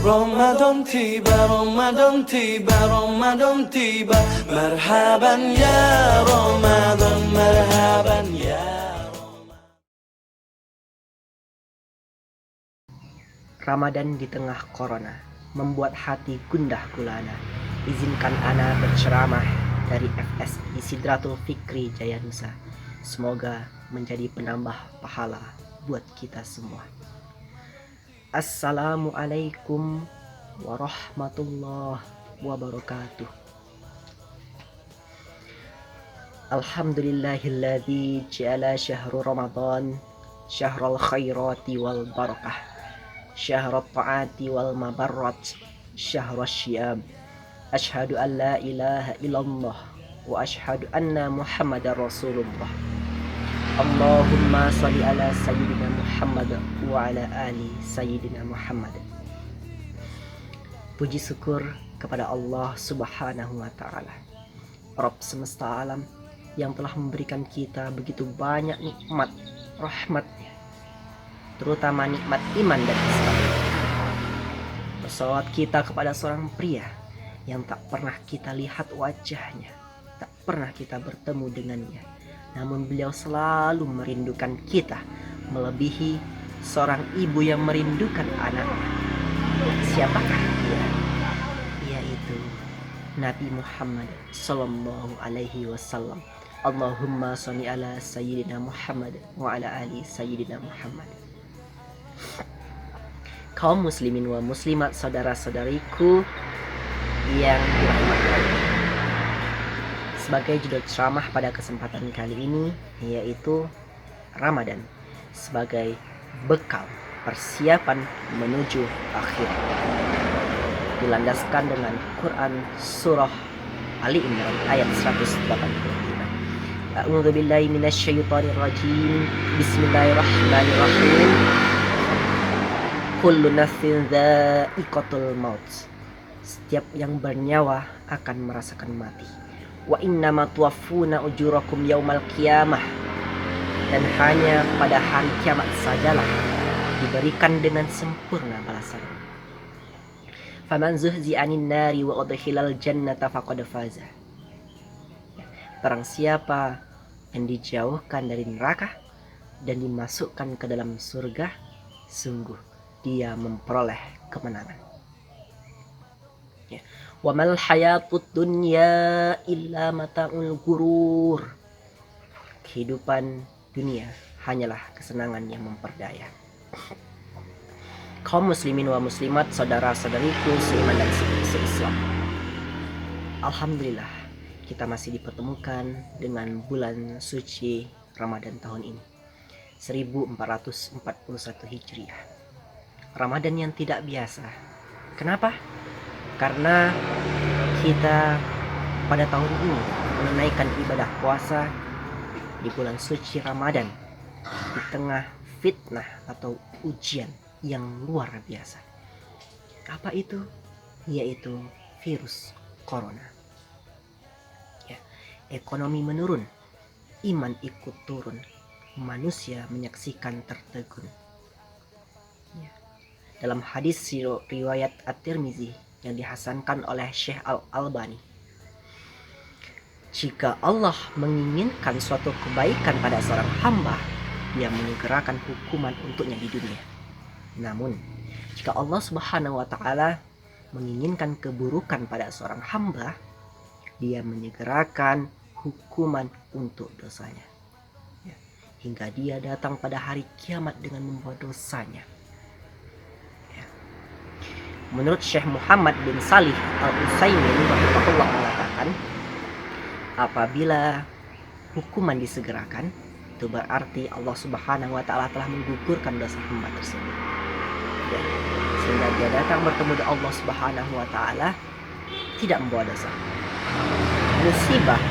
Ramadan tiba, Ramadan tiba, Ramadan tiba. Marhaban ya Ramadan, marhaban ya. Ramadan di tengah corona membuat hati gundah gulana. Izinkan ana berceramah dari FSI Sidratul Fikri Jayanusa. Semoga menjadi penambah pahala buat kita semua. Assalamualaikum warahmatullahi wabarakatuh. Alhamdulillahilladzi ja'ala syahru Ramadan syahrul khairati wal barakah, syahrul ta'ati wal mabarrat, syahrul syiyam. Ashhadu an la ilaha illallah wa ashhadu anna Muhammadar Rasulullah. Allahumma salli ala sayyidina Muhammad wa ala ali sayyidina Muhammad. Puji syukur kepada Allah Subhanahu wa taala, Rabb semesta alam, yang telah memberikan kita begitu banyak nikmat rahmatnya, terutama nikmat iman dan Islam. Bersolawat kita kepada seorang pria yang tak pernah kita lihat wajahnya, tak pernah kita bertemu dengannya, namun beliau selalu merindukan kita, melebihi seorang ibu yang merindukan anaknya. Siapakah dia? Yaitu Nabi Muhammad sallallahu alaihi wasallam. Allahumma sholli ala sayyidina Muhammad wa ala ali sayyidina Muhammad. Kaum muslimin wa muslimat, saudara-saudariku yang dirahmati Allah. Sebagai judul ceramah pada kesempatan kali ini yaitu Ramadan sebagai bekal persiapan menuju akhir, dilandaskan dengan Quran surah Ali Imran ayat 185. A'udzu billahi minasyaitonir rajim. Bismillahirrahmanirrahim. Kullu nafsin dha'iqatul maut. Setiap yang bernyawa akan merasakan mati. Wa innama tuwaffuna ujurakum yaumal qiyamah. Dan hanya pada hari kiamat sajalah diberikan dengan sempurna balasan. Faman zuhzi'a 'anil nari wa udkhilal jannata faqad faza. Barang siapa yang dijauhkan dari neraka dan dimasukkan ke dalam surga, sungguh dia memperoleh kemenangan. Wa mal hayatud dunya illa mata'ul gurur. Kehidupan dunia hanyalah kesenangan yang memperdaya. Kaum muslimin wa muslimat, saudara-saudariku seiman dan seislam, alhamdulillah kita masih dipertemukan dengan bulan suci Ramadan tahun ini 1441 Hijriah. Ramadan yang tidak biasa. Kenapa? Karena kita pada tahun ini menunaikan ibadah puasa di bulan suci Ramadan di tengah fitnah atau ujian yang luar biasa. Apa itu? Yaitu virus corona. Ya, ekonomi menurun, iman ikut turun, manusia menyaksikan tertegun. Ya. Dalam hadis riwayat At-Tirmizi yang dihasankan oleh Syekh Al-Albani, jika Allah menginginkan suatu kebaikan pada seorang hamba, dia menyegerakan hukuman untuknya di dunia. Namun, jika Allah Subhanahu wa taala menginginkan keburukan pada seorang hamba, dia menyegerakan hukuman untuk dosanya. Ya, hingga dia datang pada hari kiamat dengan membawa dosanya. Ya. Menurut Syekh Muhammad bin Salih Al-Utsaimin rahimahullah mengatakan, apabila hukuman disegerakan, itu berarti Allah Subhanahu wa taala telah menggugurkan dosa hamba tersebut. Ya, sehingga dia datang bertemu dengan Allah Subhanahu wa taala tidak membawa dosa. Musibah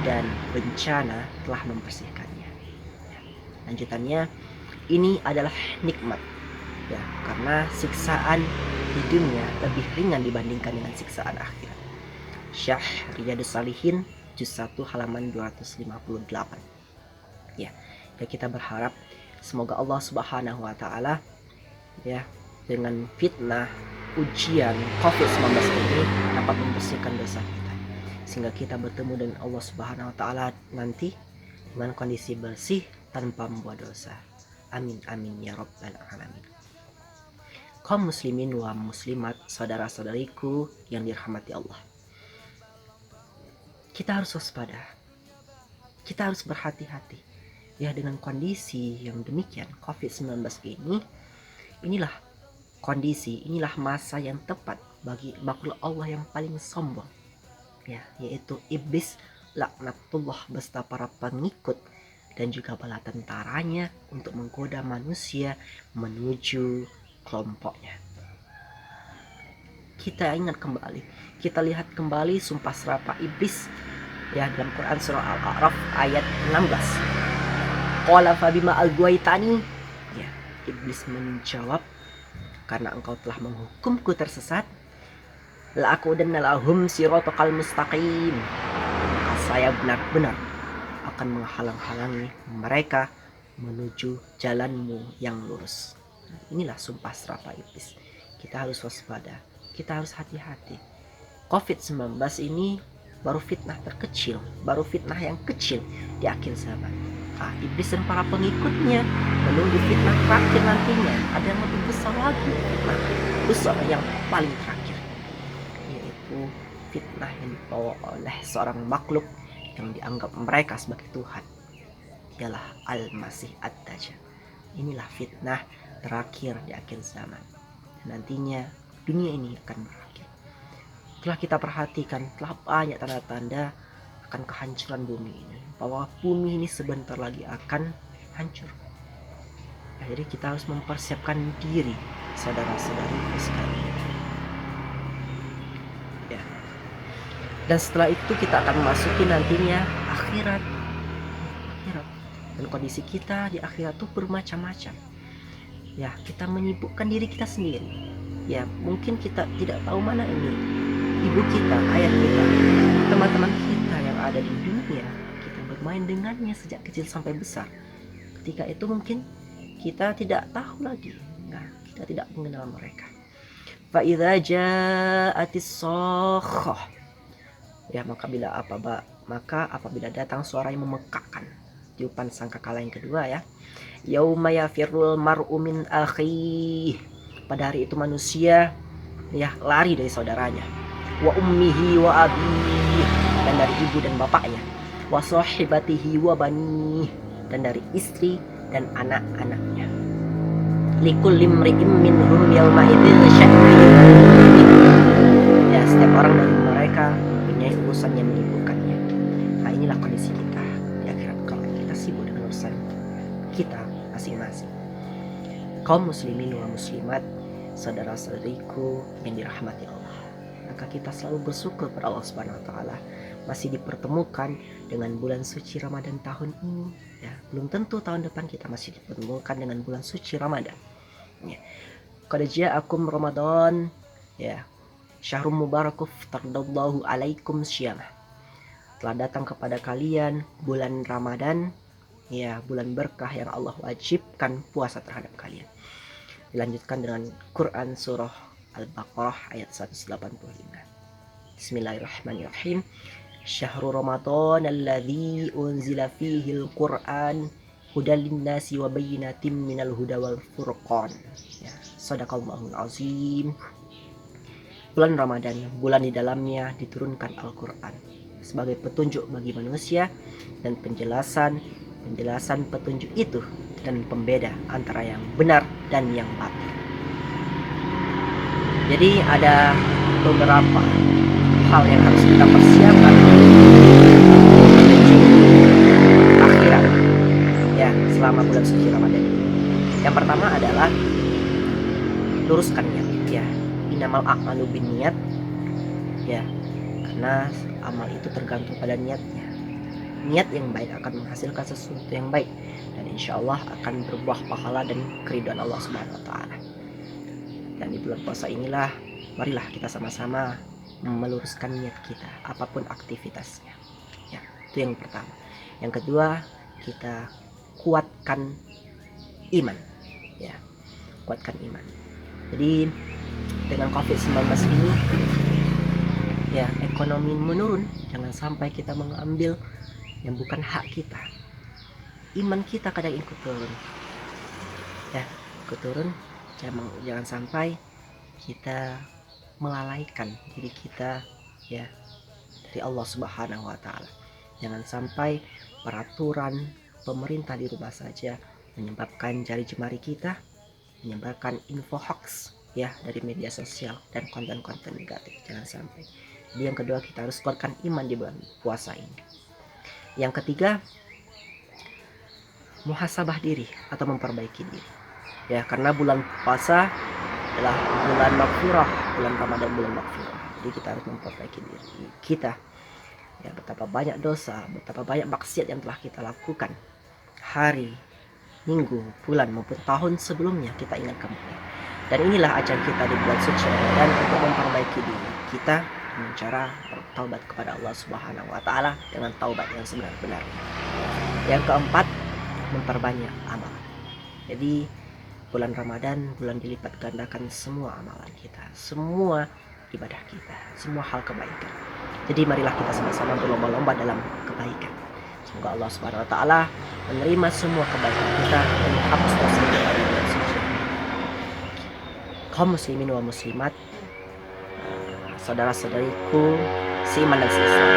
dan bencana telah membersihkannya. Ya. Lanjutannya, ini adalah nikmat. Ya, karena siksaan di dunia lebih ringan dibandingkan dengan siksaan akhirat. Syarh Riyadhus Shalihin juz 1 halaman 258. Ya, kita berharap semoga Allah Subhanahu wa taala ya dengan fitnah ujian COVID-19 ini dapat membersihkan dosa kita, sehingga kita bertemu dengan Allah Subhanahu wa taala nanti dengan kondisi bersih tanpa membuat dosa. Amin amin ya rabbal alamin. Kaum muslimin wa muslimat, saudara-saudariku yang dirahmati Allah, kita harus waspada, kita harus berhati-hati ya dengan kondisi yang demikian COVID-19 ini. Inilah kondisi, inilah masa yang tepat bagi makhluk Allah yang paling sombong, ya, yaitu iblis laknatullah beserta para pengikut dan juga bala tentaranya untuk menggoda manusia menuju kelompoknya. Kita ingat kembali, kita lihat kembali sumpah serapah iblis ya dalam Quran surah Al-A'raf ayat 16. Qala fabima aghwaytani, ya, iblis menjawab, karena engkau telah menghukumku tersesat, la'aqudanna lahum siratal mustaqim, maka saya benar-benar akan menghalang-halangi mereka menuju jalanmu yang lurus. Inilah sumpah serapah iblis. Kita harus waspada, kita harus hati-hati. COVID-19 ini baru fitnah terkecil, baru fitnah yang kecil di akhir zaman. Iblis dan para pengikutnya menunggu fitnah terakhir nantinya. Ada yang lebih besar lagi, fitnah besar yang paling terakhir, yaitu fitnah yang dibawa oleh seorang makhluk yang dianggap mereka sebagai Tuhan, ialah Al-Masih Ad-Dajjal. Inilah fitnah terakhir di akhir zaman. Dan nantinya dunia ini akan berakhir. Telah kita perhatikan, telah banyak tanda-tanda akan kehancuran bumi ini, bahwa bumi ini sebentar lagi akan hancur. Nah, jadi kita harus mempersiapkan diri, saudara-saudari sekalian. Ya. Dan setelah itu kita akan memasuki nantinya akhirat. Dan kondisi kita di akhirat itu bermacam-macam. Ya, kita menyibukkan diri kita sendiri. Ya, mungkin kita tidak tahu mana ini ibu kita, ayah kita, teman-teman kita yang ada di dunia. Kita bermain dengannya sejak kecil sampai besar. Ketika itu mungkin kita tidak tahu lagi. Nah, kita tidak mengenal mereka. Fa idza ja'atis sakhah, ya, maka apabila datang suara yang memekakkan, tiupan sangkakala yang kedua, ya, yauma yafirrul mar'u min akhihi, pada hari itu manusia ya lari dari saudaranya, wa ummihi wa abihi, dan dari ibu dan bapaknya, wa sahibatihi wa bani, dan dari istri dan anak-anaknya. Likulli imri'in minhum yawma idzin sya'nun, ya, setiap orang dari mereka punya urusan yang menyibukkannya. Nah, inilah kondisi kita di akhirat kalau kita sibuk dengan urusan kita masing-masing. Kaum muslimin wa muslimat, saudara-saudariku yang dirahmati Allah, maka kita selalu bersyukur pada Allah Subhanahu wa taala masih dipertemukan dengan bulan suci Ramadan tahun ini, ya. Belum tentu tahun depan kita masih dipertemukan dengan bulan suci Ramadan, ya. Qad ja'akum Ramadan, ya, syahrul mubarakuf tardallahu alaikum syiyamah, telah datang kepada kalian bulan Ramadan, ya, bulan berkah yang Allah wajibkan puasa terhadap kalian. Dilanjutkan dengan Quran surah Al-Baqarah ayat 185. Bismillahirrahmanirrahim. Syahrul Ramadan alladzi unzila fihi al-Qur'an hudal linnasi wa bayyinatin minal huda wal furqan. Ya, shadaqallahul azim. Bulan Ramadan, bulan di dalamnya diturunkan Al-Qur'an sebagai petunjuk bagi manusia dan penjelasan petunjuk itu dan pembeda antara yang benar dan yang batil. Jadi ada beberapa hal yang harus kita persiapkan menuju akhirat, ya, selama bulan suci Ramadan ini. Yang pertama adalah luruskan niat, ya. Innamal a'malu binniyat, ya, karena amal itu tergantung pada niatnya. Niat yang baik akan menghasilkan sesuatu yang baik, dan insya Allah akan berbuah pahala dan keridhaan Allah Subhanahu wa taala. Dan di bulan puasa inilah marilah kita sama-sama meluruskan niat kita apapun aktivitasnya, ya. Itu yang pertama. Yang kedua, kita kuatkan iman, ya, kuatkan iman. Jadi dengan COVID-19 ini, ya ekonomi menurun, jangan sampai kita mengambil yang bukan hak kita. Iman kita kadang ikut turun, ya ikut turun. Jangan sampai kita melalaikan diri kita ya dari Allah Subhanahu wa taala. Jangan sampai peraturan pemerintah di rumah saja menyebabkan jari jemari kita menyebarkan info hoax ya dari media sosial dan konten-konten negatif. Jangan sampai. Jadi yang kedua, kita harus kuatkan iman di bulan puasa ini. Yang ketiga, muhasabah diri atau memperbaiki diri. Ya, karena bulan puasa adalah bulan maghfirah, bulan Ramadan bulan maghfirah. Jadi kita harus memperbaiki diri kita. Ya, betapa banyak dosa, betapa banyak maksiat yang telah kita lakukan hari, minggu, bulan maupun tahun sebelumnya, kita ingat kembali. Dan inilah ajang kita di bulan suci Ramadan untuk memperbaiki diri kita dengan cara bertaubat kepada Allah Subhanahu wa taala dengan taubat yang sebenar-benarnya. Yang keempat, memperbanyak amal. Jadi bulan Ramadan bulan dilipat gandakan semua amalan kita, semua ibadah kita, semua hal kebaikan. Jadi marilah kita sama-sama berlomba-lomba dalam kebaikan. Semoga Allah Subhanahu wa taala menerima semua kebaikan kita dan menghapus dosa kita di bulan suci. Kaum muslimin wa muslimat, saudara-saudariku seiman dan seislam,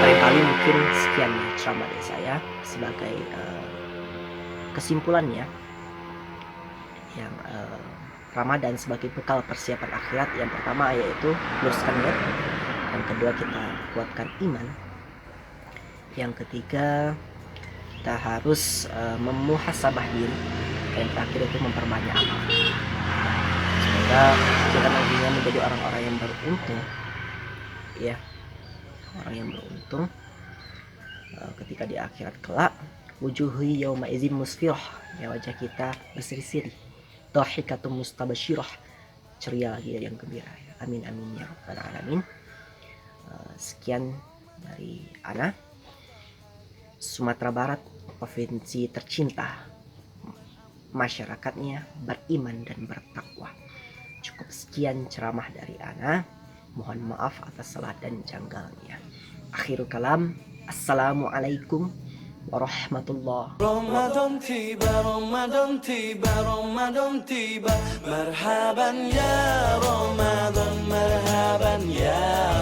barangkali mungkin sekian ceramah dari saya sebagai kesimpulannya yang Ramadan sebagai bekal persiapan akhirat. Yang pertama yaitu luruskan niat, yang kedua kita kuatkan iman, yang ketiga kita harus memuhasabah diri, dan yang terakhir itu memperbanyak amal. Semoga kita nantinya menjadi orang-orang yang beruntung, ya, orang yang beruntung ketika di akhirat kelak. Wujuhi yauma idzin musfirah, ya, wajah kita berseri-seri, dhahikatum mustabasyirah, ceria lagi yang gembira. Amin amin ya rabbal alamin. Sekian dari Ana, Sumatera Barat, provinsi tercinta, masyarakatnya beriman dan bertakwa. Cukup sekian ceramah dari Ana. Mohon maaf atas salah dan janggalnya. Akhirul kalam, assalamualaikum warahmatullah. Ramadan tiba, Ramadan tiba, Ramadan tiba. Marhaban ya Ramadan, marhaban ya